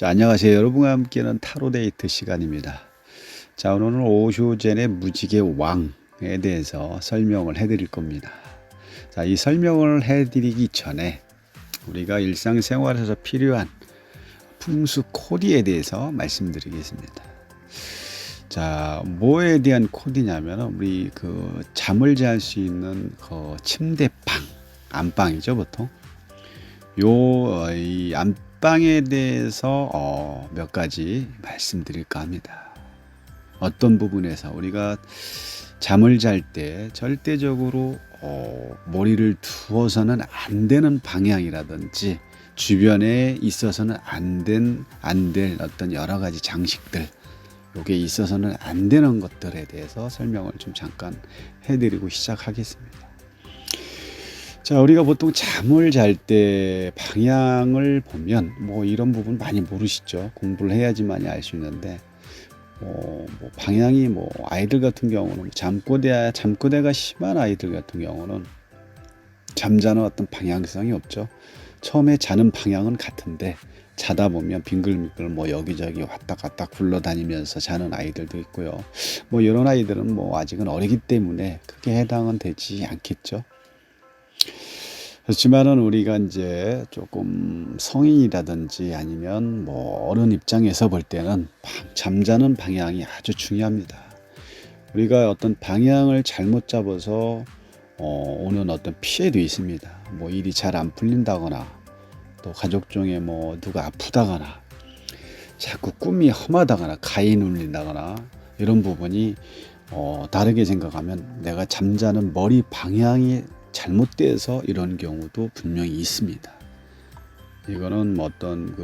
자, 안녕하세요. 여러분과 함께하는 타로 데이트 시간입니다. 자, 오늘은 오쇼젠의 무지개 왕에 대해서 설명을 해드릴 겁니다. 자, 이 설명을 해드리기 전에 우리가 일상생활에서 필요한 풍수 코디에 대해서 말씀드리겠습니다. 자, 뭐에 대한 코디냐면 우리 그 잠을 잘 수 있는 그 침대방, 안방이죠, 보통. 이 안방에 대해서 몇 가지 말씀드릴까 합니다. 어떤 부분에서 우리가 잠을 잘 때 절대적으로 머리를 두어서는 안 되는 방향이라든지 주변에 있어서는 안 될 어떤 여러 가지 장식들, 요게 있어서는 안 되는 것들에 대해서 설명을 좀 잠깐 해드리고 시작하겠습니다. 자, 우리가 보통 잠을 잘 때 방향을 보면 뭐 이런 부분 많이 모르시죠. 공부를 해야지만이 알 수 있는데 뭐 방향이 뭐 아이들 같은 경우는 잠꼬대가 심한 아이들 같은 경우는 잠자는 어떤 방향성이 없죠. 처음에 자는 방향은 같은데 자다 보면 빙글빙글 뭐 여기저기 왔다 갔다 굴러다니면서 자는 아이들도 있고요. 뭐 이런 아이들은 뭐 아직은 어리기 때문에 크게 해당은 되지 않겠죠. 그렇지만은 우리가 이제 조금 성인이라든지 아니면 뭐 어른 입장에서 볼 때는 잠자는 방향이 아주 중요합니다. 우리가 어떤 방향을 잘못 잡아서 오는 어떤 피해도 있습니다. 뭐 일이 잘 안 풀린다거나 또 가족 중에 뭐 누가 아프다거나 자꾸 꿈이 험하다거나 가위 눌린다거나 이런 부분이 다르게 생각하면 내가 잠자는 머리 방향이 잘못돼서 이런 경우도 분명히 있습니다. 이거는 뭐 어떤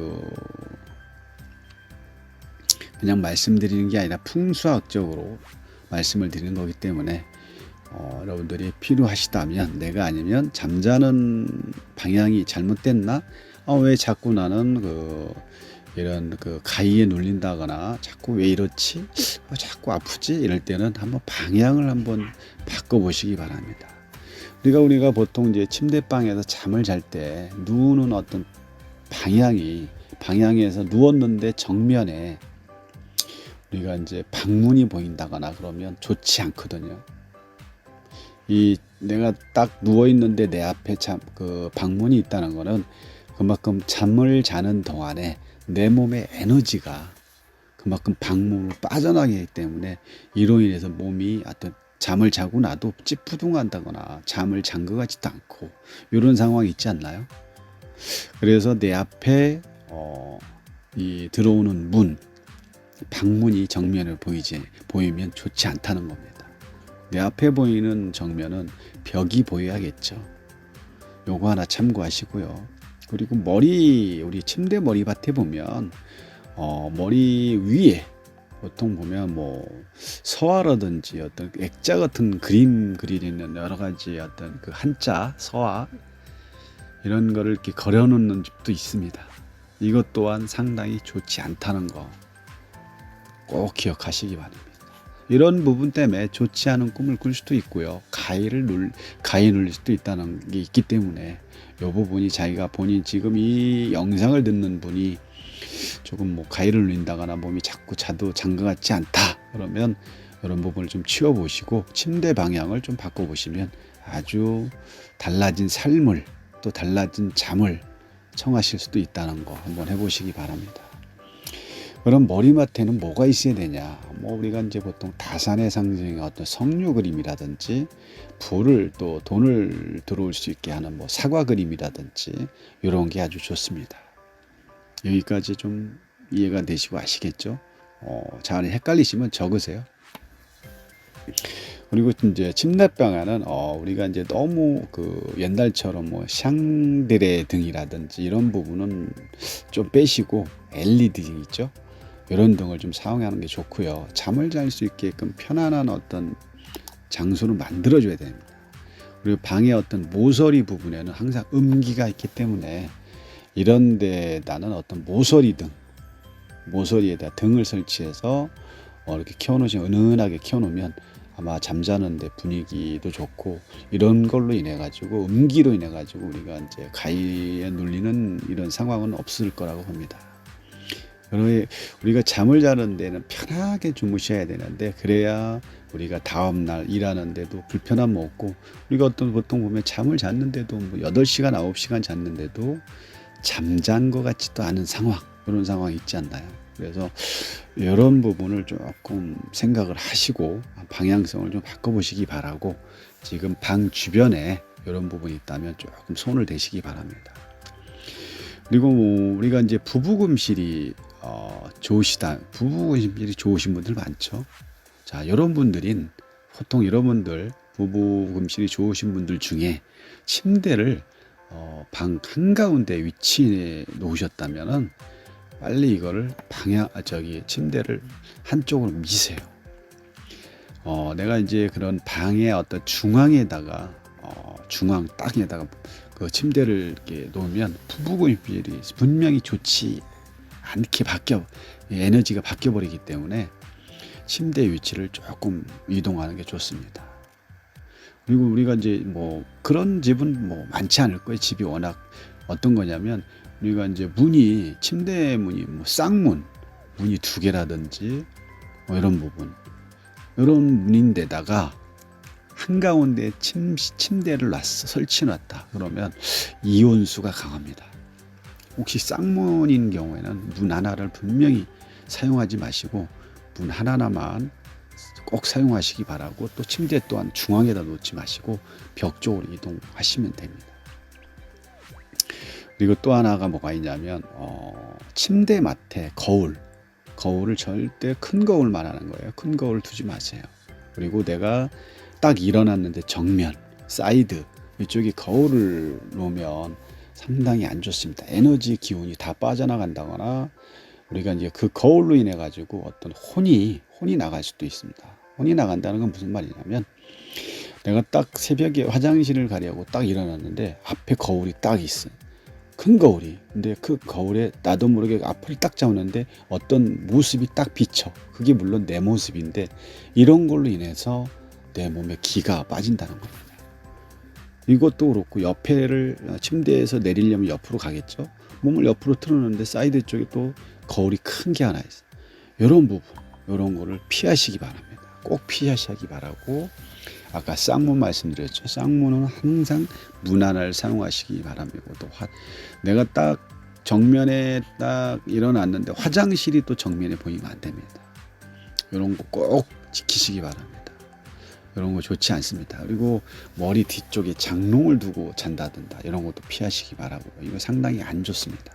그냥 말씀드리는 게 아니라 풍수학적으로 말씀을 드리는 거기 때문에 여러분들이 필요하시다면 내가 아니면 잠자는 방향이 잘못됐나? 왜 자꾸 나는 이런 가위에 눌린다거나 자꾸 왜 이렇지? 자꾸 아프지? 이럴 때는 한번 방향을 한번 바꿔보시기 바랍니다. 우리가 보통 이제 침대방에서 잠을 잘 때 누우는 어떤 방향에서 누웠는데 정면에 우리가 이제 방문이 보인다거나 그러면 좋지 않거든요. 내가 딱 누워 있는데 내 앞에 방문이 있다는 거는 그만큼 잠을 자는 동안에 내 몸의 에너지가 그만큼 방문으로 빠져나가기 때문에 이로 인해서 몸이 어떤 잠을 자고 나도 찌뿌둥한다거나 잠을 잔 것 같지도 않고 이런 상황이 있지 않나요? 그래서 내 앞에 들어오는 방문이 정면을 보이면 좋지 않다는 겁니다. 내 앞에 보이는 정면은 벽이 보여야겠죠. 요거 하나 참고하시고요. 그리고 우리 침대 머리밭에 보면 머리 위에 보통 보면 뭐 서화라든지 어떤 액자 같은 그림 그리는 여러 가지 어떤 한자 서화 이런 거를 이렇게 걸어놓는 집도 있습니다. 이것 또한 상당히 좋지 않다는 거 꼭 기억하시기 바랍니다. 이런 부분 때문에 좋지 않은 꿈을 꿀 수도 있고요. 가위 눌릴 수도 있다는 게 있기 때문에 이 부분이 본인 지금 이 영상을 듣는 분이 조금 뭐 가위를 눌린다거나 몸이 자꾸 잔 것 같지 않다 그러면 이런 부분을 좀 치워보시고 침대 방향을 좀 바꿔보시면 아주 달라진 삶을 또 달라진 잠을 청하실 수도 있다는 거 한번 해보시기 바랍니다. 그럼 머리맡에는 뭐가 있어야 되냐? 뭐 우리가 이제 보통 다산의 상징의 어떤 석류 그림이라든지 또 돈을 들어올 수 있게 하는 뭐 사과 그림이라든지 이런 게 아주 좋습니다. 여기까지 좀 이해가 되시고 아시겠죠? 잘 헷갈리시면 적으세요. 그리고 이제 침대방에는 우리가 이제 너무 옛날처럼 뭐 샹드레 등이라든지 이런 부분은 좀 빼시고 LED 등 있죠? 이런 등을 좀 사용하는 게 좋고요. 잠을 잘 수 있게끔 편안한 어떤 장소를 만들어줘야 됩니다. 그리고 방의 어떤 모서리 부분에는 항상 음기가 있기 때문에 이런 데다는 어떤 모서리에다 등을 설치해서 이렇게 은은하게 켜놓으면 아마 잠자는데 분위기도 좋고 이런 걸로 인해 가지고 음기로 인해 가지고 우리가 이제 가위에 눌리는 이런 상황은 없을 거라고 봅니다. 우리가 잠을 자는 데는 편하게 주무셔야 되는데 그래야 우리가 다음날 일하는데도 불편함 없고 우리가 보통 보면 잠을 잤는데도 뭐 8시간, 9시간 잤는데도 잠잔 것 같지도 않은 상황 그런 상황이 있지 않나요? 그래서 이런 부분을 조금 생각을 하시고 방향성을 좀 바꿔보시기 바라고 지금 방 주변에 이런 부분이 있다면 조금 손을 대시기 바랍니다. 그리고 우리가 이제 부부금실이 부부금실이 좋으신 분들 많죠. 자, 이런 분들인 보통 여러분들 부부금실이 좋으신 분들 중에 침대를 방 한가운데 위치해 놓으셨다면은 빨리 이거를 침대를 한쪽으로 미세요. 내가 이제 그런 방의 어떤 중앙에다가 중앙 땅에다가 그 침대를 이렇게 놓으면 부부금실이 분명히 좋지 않게 에너지가 바뀌어 버리기 때문에 침대 위치를 조금 이동하는 게 좋습니다. 그리고 우리가 이제 뭐 그런 집은 뭐 많지 않을 거예요. 집이 워낙 어떤 거냐면 우리가 이제 침대 문이 뭐 쌍문, 문이 2개라든지 뭐 이런 부분, 이런 문인데다가 한가운데 침대를 설치해놨다. 그러면 이온수가 강합니다. 혹시 쌍문인 경우에는 문 하나를 분명히 사용하지 마시고 문 하나만 꼭 사용하시기 바라고 또 침대 또한 중앙에다 놓지 마시고 벽 쪽으로 이동하시면 됩니다. 그리고 또 하나가 뭐가 있냐면 침대 맡에 거울을 절대 큰 거울만 하는 거예요. 큰 거울 두지 마세요. 그리고 내가 딱 일어났는데 정면, 사이드 이쪽에 거울을 놓으면 상당히 안 좋습니다. 에너지 기운이 다 빠져나간다거나 우리가 이제 그 거울로 인해 가지고 어떤 혼이 나갈 수도 있습니다. 혼이 나간다는 건 무슨 말이냐면 내가 딱 새벽에 화장실을 가려고 딱 일어났는데 앞에 거울이 딱 있어요. 큰 거울이. 근데 그 거울에 나도 모르게 앞을 딱 잡는데 어떤 모습이 딱 비쳐. 그게 물론 내 모습인데 이런 걸로 인해서 내 몸에 기가 빠진다는 겁니다. 이것도 그렇고 침대에서 내리려면 옆으로 가겠죠. 몸을 옆으로 틀어놓는데 사이드 쪽에 또 거울이 큰 게 하나 있어요. 이런 부분, 이런 거를 피하시기 바랍니다. 꼭 피하시기 바라고 아까 쌍문 말씀드렸죠. 쌍문은 항상 문 하나를 사용하시기 바랍니다. 또 내가 딱 정면에 딱 일어났는데 화장실이 또 정면에 보이면 안 됩니다. 이런 거 꼭 지키시기 바랍니다. 이런 거 좋지 않습니다. 그리고 머리 뒤쪽에 장롱을 두고 잔다든가 이런 것도 피하시기 바라고 이거 상당히 안 좋습니다.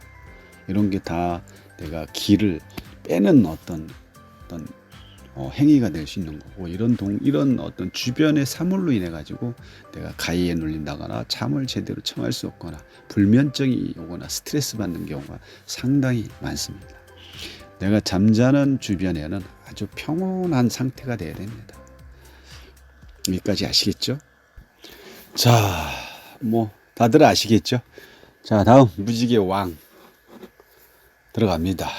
이런 게 다 내가 기를 빼는 어떤 행위가 될 수 있는 거고 이런 어떤 주변의 사물로 인해 가지고 내가 가위에 눌린다거나 잠을 제대로 청할 수 없거나 불면증이 오거나 스트레스 받는 경우가 상당히 많습니다. 내가 잠자는 주변에는 아주 평온한 상태가 돼야 됩니다. 여기까지 아시겠죠? 자, 뭐 다들 아시겠죠? 자, 다음 무지개 왕 들어갑니다.